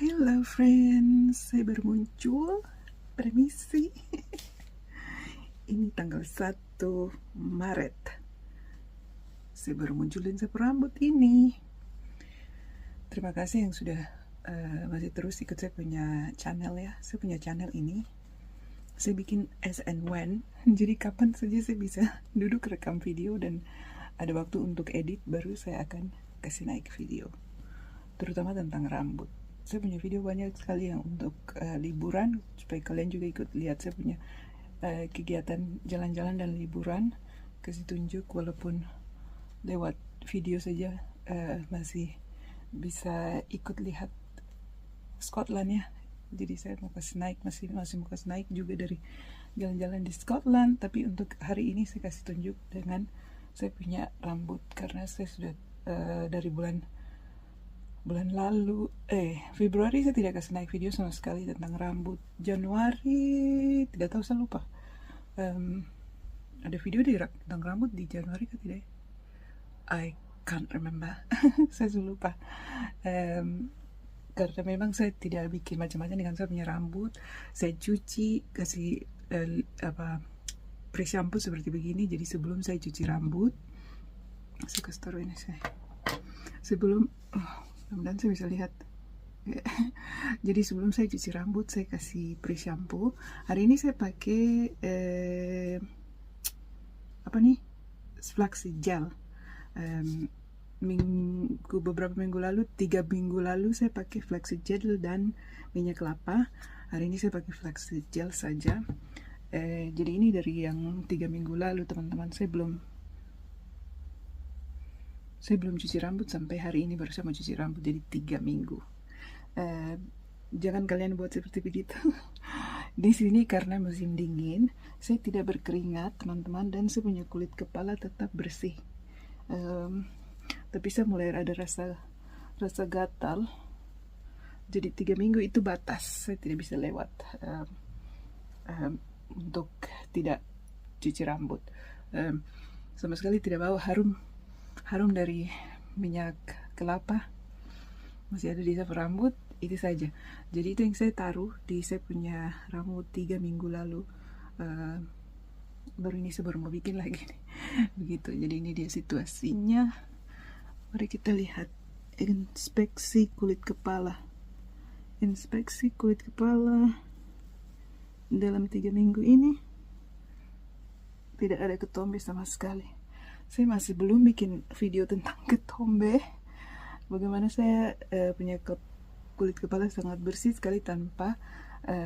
Hello friends, saya baru muncul. Permisi. Ini tanggal 1 Maret. Saya baru munculin sapu rambut ini. Terima kasih yang sudah masih terus ikut saya punya channel ya. Saya punya channel ini. Saya bikin as and when. Jadi kapan saja saya bisa duduk rekam video dan ada waktu untuk edit, baru saya akan kasih naik video. Terutama tentang rambut. Saya punya video banyak sekali yang untuk liburan, supaya kalian juga ikut lihat saya punya kegiatan jalan-jalan dan liburan. Kasih tunjuk walaupun lewat video saja, masih bisa ikut lihat Scotland ya. Jadi saya mau kasih naik, masih mau kasih naik juga dari jalan-jalan di Scotland. Tapi untuk hari ini saya kasih tunjuk dengan saya punya rambut, karena saya sudah dari bulan lalu, Februari saya tidak kasih naik video sama sekali tentang rambut. Januari tidak tahu, saya lupa. Ada video tentang rambut di Januari kan tidak? I can't remember. Saya sudah lupa. Karena memang saya tidak bikin macam-macam dengan saya punya rambut. Saya cuci, kasih pre-shampoo seperti begini. Jadi sebelum saya cuci rambut, saya kasih taruh ini saya. Sebelum mudah-mudahan saya bisa lihat. Jadi sebelum saya cuci rambut, saya kasih pre-shampoo. Hari ini saya pakai flaxseed gel. Beberapa minggu lalu, 3 minggu lalu saya pakai flaxseed gel dan minyak kelapa. Hari ini saya pakai flaxseed gel saja. Jadi ini dari yang 3 minggu lalu, teman-teman. Saya belum cuci rambut sampai hari ini, baru saya mau cuci rambut, jadi 3 minggu. Jangan kalian buat seperti begitu. Di sini karena musim dingin, saya tidak berkeringat, teman-teman, dan saya punya kulit kepala tetap bersih. Tapi saya mulai ada rasa gatal. Jadi 3 minggu itu batas, saya tidak bisa lewat untuk tidak cuci rambut. Sama sekali tidak bau harum dari minyak kelapa, masih ada di sapu rambut. Itu saja. Jadi itu yang saya taruh di saya punya rambut 3 minggu lalu. Baru ini saya baru mau bikin lagi nih. Begitu. Jadi ini dia situasinya. Mari kita lihat inspeksi kulit kepala. Inspeksi kulit kepala dalam 3 minggu ini tidak ada ketombe sama sekali. Saya masih belum bikin video tentang ketombe. Bagaimana saya punya kulit kepala sangat bersih sekali tanpa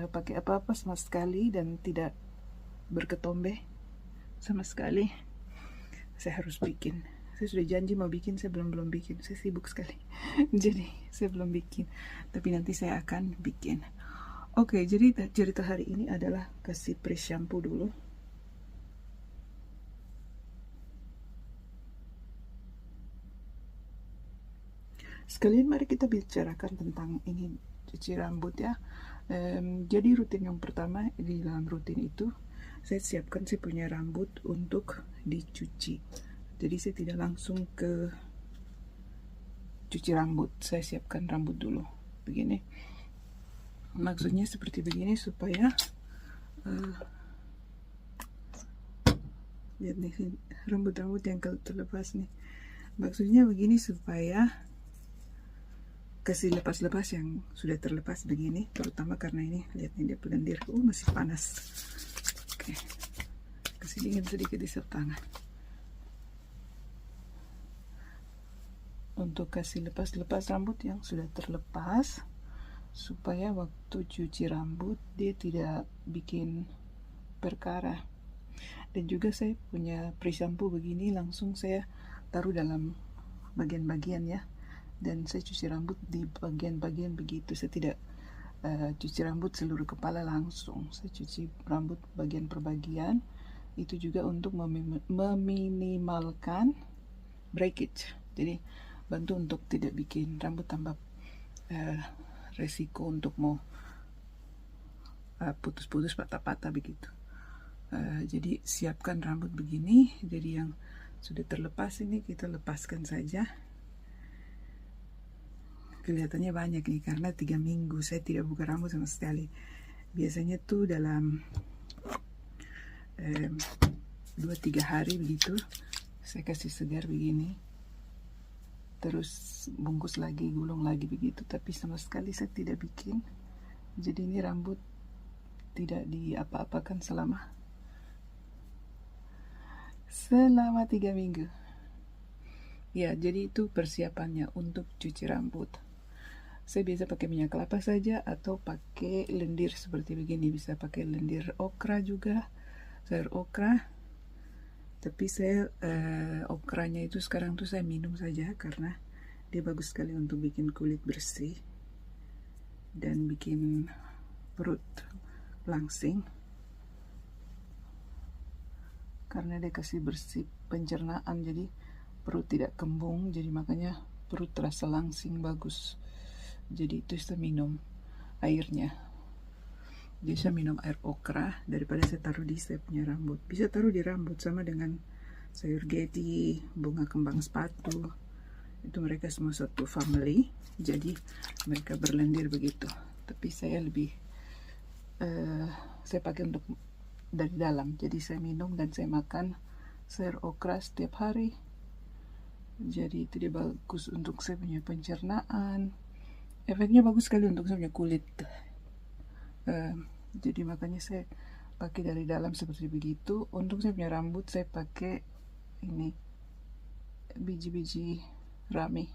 pakai apa-apa sama sekali dan tidak berketombe sama sekali. Saya harus bikin. Saya sudah janji mau bikin, saya belum bikin. Saya sibuk sekali. Jadi saya belum bikin. Tapi nanti saya akan bikin. Oke, jadi cerita hari ini adalah kasih pre-shampoo dulu. Sekalian mari kita bicarakan tentang ini, cuci rambut ya. Jadi rutin yang pertama, di dalam rutin itu saya siapkan saya punya rambut untuk dicuci. Jadi saya tidak langsung ke cuci rambut, saya siapkan rambut dulu begini. Maksudnya seperti begini supaya lihat nih rambut yang terlepas nih. Maksudnya begini supaya kasih lepas-lepas yang sudah terlepas begini, terutama karena ini lihat nih dia pelendir. Masih panas. Oke, kasih dingin sedikit di sapu tangan untuk kasih lepas-lepas rambut yang sudah terlepas, supaya waktu cuci rambut dia tidak bikin perkara. Dan juga saya punya pre-shampoo begini, langsung saya taruh dalam bagian-bagian ya. Dan saya cuci rambut di bagian-bagian begitu. Saya tidak cuci rambut seluruh kepala langsung. Saya cuci rambut bagian per bagian. Itu juga untuk meminimalkan breakage. Jadi bantu untuk tidak bikin rambut tambah resiko untuk mau putus-putus, patah-patah begitu. Jadi siapkan rambut begini. Jadi yang sudah terlepas ini kita lepaskan saja. kelihatannya banyak nih karena 3 minggu saya tidak buka rambut sama sekali. Biasanya tuh dalam 2-3 hari begitu saya kasih segar begini, terus bungkus lagi, gulung lagi begitu, tapi sama sekali saya tidak bikin. Jadi ini rambut tidak diapa-apakan selama 3 minggu. Ya, jadi itu persiapannya untuk cuci rambut. Saya biasa pakai minyak kelapa saja atau pakai lendir seperti begini. Bisa pakai lendir okra juga, sayur okra. Tapi saya okranya itu sekarang tuh saya minum saja karena dia bagus sekali untuk bikin kulit bersih dan bikin perut langsing. Karena dia kasih bersih pencernaan, jadi perut tidak kembung, jadi makanya perut terasa langsing bagus. Jadi itu saya minum airnya. Jadi saya minum air okra daripada saya taruh di saya punya rambut. Bisa taruh di rambut sama dengan sayur gedi, bunga kembang sepatu. Itu mereka semua satu family. Jadi mereka berlendir begitu. Tapi saya lebih saya pakai untuk dari dalam. Jadi saya minum dan saya makan sayur okra setiap hari. Jadi itu dia bagus untuk saya punya pencernaan. Efeknya bagus sekali untuk saya punya kulit. Jadi makanya saya pakai dari dalam seperti begitu. Untuk saya punya rambut saya pakai ini biji-biji rami,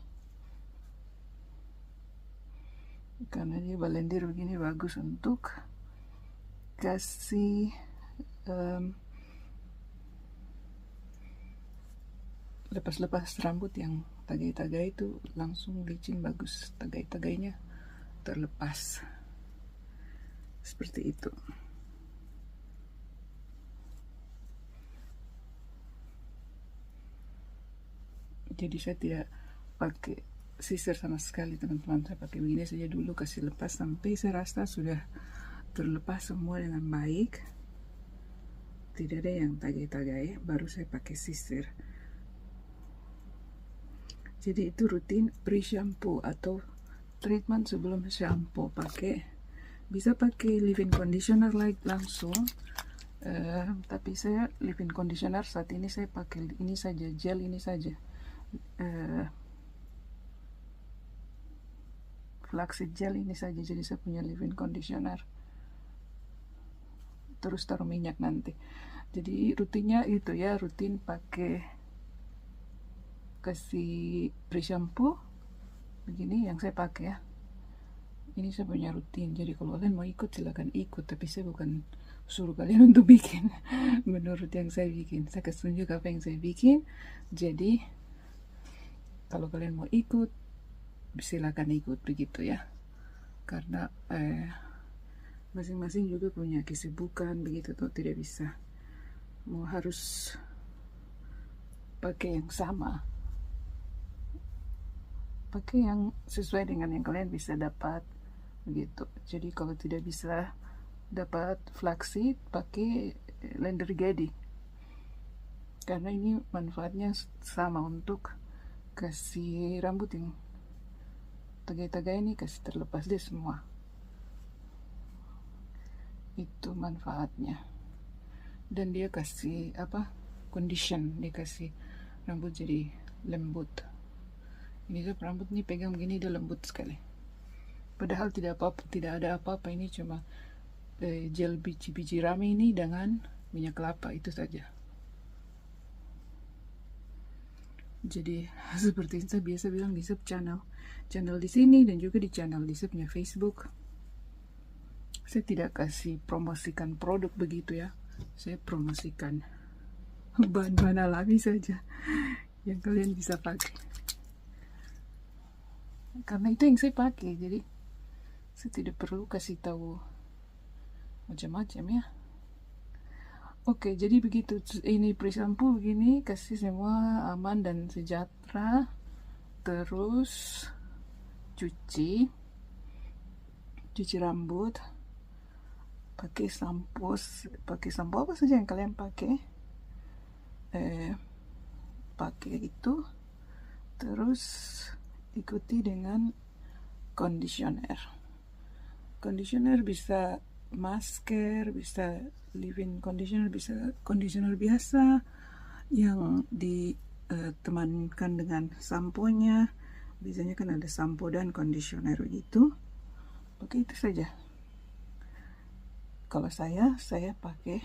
karena dia balendir begini bagus untuk kasih lepas-lepas rambut yang tagai-tagai itu langsung licin, bagus, tagai-tagainya terlepas. Seperti itu. Jadi saya tidak pakai sisir sama sekali, teman-teman. Saya pakai begini saja dulu, kasih lepas sampai saya rasa sudah terlepas semua dengan baik, tidak ada yang tagai-tagai, baru saya pakai sisir. Jadi itu rutin pre-shampoo atau treatment sebelum shampoo. Bisa pakai leave-in conditioner langsung, tapi saya leave-in conditioner saat ini saya pakai ini saja, gel ini saja, flaxseed gel ini saja. Jadi saya punya leave-in conditioner, terus taruh minyak nanti. Jadi rutinnya itu ya, rutin pakai kasih pre-shampoo begini yang saya pakai ya. Ini saya punya rutin. Jadi kalau kalian mau ikut silakan ikut, tapi saya bukan suruh kalian untuk bikin menurut yang saya bikin. Saya kasih tunjuk apa yang saya bikin. Jadi kalau kalian mau ikut silakan ikut begitu ya, karena masing-masing juga punya kesibukan begitu, tuh tidak bisa mau harus pakai yang sama, pakai yang sesuai dengan yang kalian bisa dapat begitu. Jadi kalau tidak bisa dapat flaxseed, pakai lendir gedi, karena ini manfaatnya sama untuk kasih rambut yang tagai-tagai ini kasih terlepas deh semua. Itu manfaatnya. Dan dia kasih condition, dia kasih rambut jadi lembut. Ini tuh rambut nih pegang begini dia lembut sekali. Padahal tidak ada apa-apa, ini cuma gel biji-biji rami ini dengan minyak kelapa, itu saja. Jadi seperti saya biasa bilang di sub channel di sini dan juga di channel di subnya Facebook, saya tidak kasih promosikan produk begitu ya. Saya promosikan bahan-bahan alami saja yang kalian bisa pakai, karena itu yang saya pakai. Jadi saya tidak perlu kasih tahu macam-macam ya. Oke, jadi begitu. Ini pre-shampoo begini, kasih semua aman dan sejahtera. Terus cuci rambut pakai sampo apa saja yang kalian pakai, pakai itu. Terus ikuti dengan conditioner bisa masker, bisa leave-in conditioner, bisa conditioner biasa yang ditemankan dengan sampo-nya. Biasanya kan ada sampo dan conditioner gitu. Pakai itu saja. Kalau saya pakai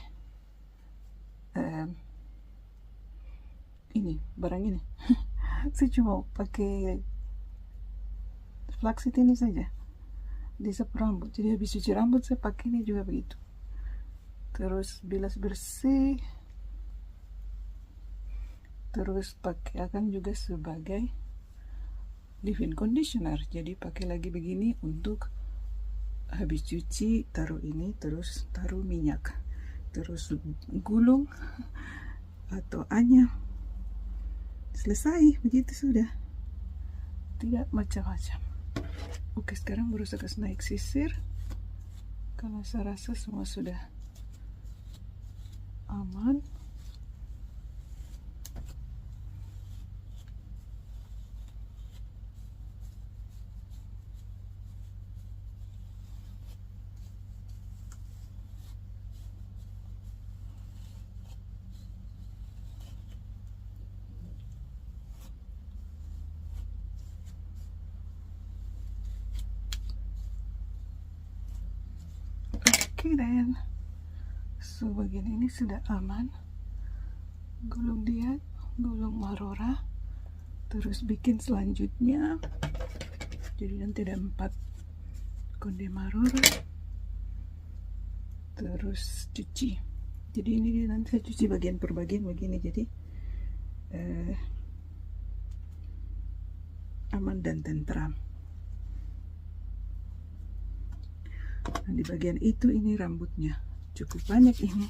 barang ini. Saya cuma pakai flaxseed ini saja di sapu rambut. Jadi habis cuci rambut saya pakai ini juga begitu. Terus bilas bersih. Terus pakai akan juga sebagai leave-in conditioner. Jadi pakai lagi begini untuk habis cuci taruh ini, terus taruh minyak, terus gulung atau anyam. Selesai, begitu sudah. Tidak macam-macam. Oke, sekarang berusaha kasih naik sisir. Kalau saya rasa semua sudah aman. Oke, dan bagian ini sudah aman. Gulung dia, gulung marora, terus bikin selanjutnya. Jadi nanti ada 4 konde marora, terus cuci. Jadi ini nanti saya cuci bagian per bagian begini, jadi aman dan tentram. Nah, di bagian itu ini rambutnya cukup banyak ini,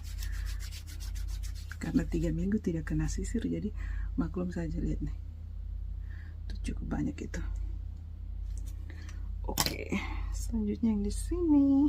karena 3 minggu tidak kena sisir, jadi maklum saja, lihat nih, itu cukup banyak itu. Oke, selanjutnya yang di sini.